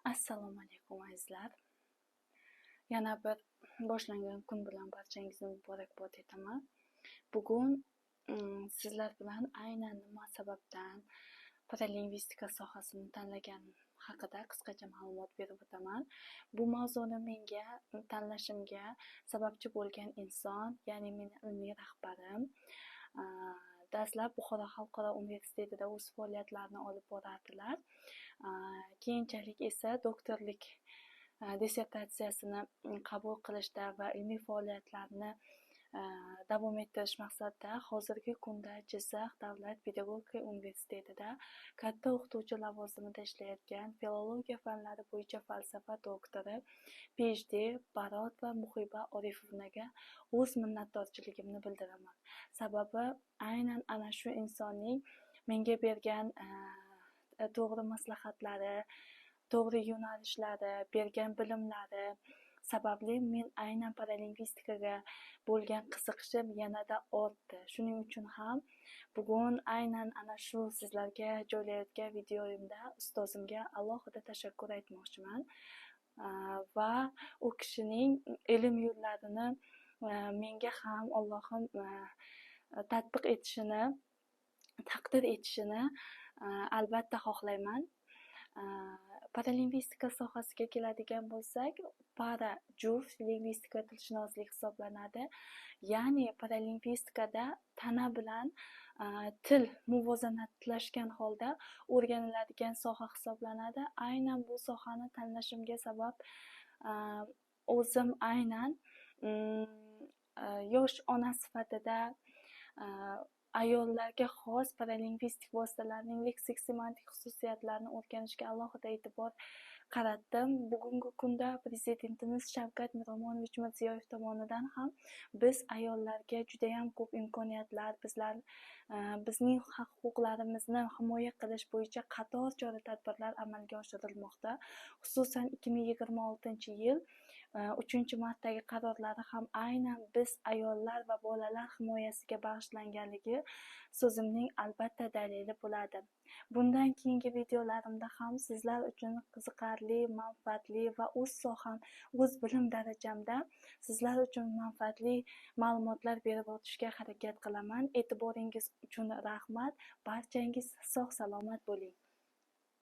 Assalomu alaykum azizlar. Yana bir boshlangan kun bilan barchangizni muborakbod etaman. Bugun sizlar bilan aynan nima sababdan paralingvistika sohasini tanlaganim haqida qisqacha ma'lumot berib o'taman. Bu mavzuni menga tanlashimga sababchi bo'lgan inson, ya'ni mening ilmiy rahbarim, dastlab Buxoro xalqaro universitetida o'z faoliyatlarini olib borardilar. Keyinchalik esa doktorlik dissertatsiyasini qabul qilishda va ilmiy faoliyatlarini davom ettirish maqsadida hozirgi kunda Jizzax davlat pedagogika universitetida katta o'qituvchi lavozimida ishlayotgan filologiya fanlari bo'yicha falsafa doktori PhD Barot va Muhiba Orifovaga o'z minnatdorchiligimni bildiraman. Sababi aynan ana shu insonning menga bergan to'g'ri maslahatlari, to'g'ri yo'nalishlari, bergan bilimlari sababli men aynan paralingvistikaga bo'lgan qiziqishim yanada ortdi. Shuning uchun ham bugun aynan ana shu sizlarga joylayotgan videoyimda ustozimga alohida tashakkur aytmoqchiman va u kishining ilm yo'llarini menga ham Allohim tatbiq etishini, taqdir etishini albatta xohlayman. Paralingvistika sohasiga keladigan bo'lsak, para juft lingvistika tilshunoslik hisoblanadi. Ya'ni paralingvistikada tana bilan til muvozanatlashgan holda o'rganiladigan soha hisoblanadi. Aynan bu sohani tanlashimga sabab o'zim aynan yosh ona sifatida ayollarga xos paralingvistik vositalarning leksik-semantik xususiyatlarini o'rganishga alohida e'tibor qaratdim. Bugungi kunda Prezidentimiz Shavkat Miromonovich Mirziyoyev tomonidan ham biz ayollarga juda ham ko'p imkoniyatlar, bizning huquqlarimizni himoya qilish bo'yicha qator chora-tadbirlar amalga oshirilmoqda. Xususan 2026-yil 3-martdagi qarorlari ham aynan biz ayollar va bolalar himoyasiga bag'ishlanganligi so'zimning albatta dalili bo'ladi. Bundan keyingi videolarimda ham sizlar uchun qiziqarli, manfaatli va o'z soham, o'z bilim darajamda sizlar uchun manfaatli ma'lumotlar berib o'tishga harakat qilaman. E'tiboringiz uchun rahmat. Barchangiz sog' salomat bo'ling.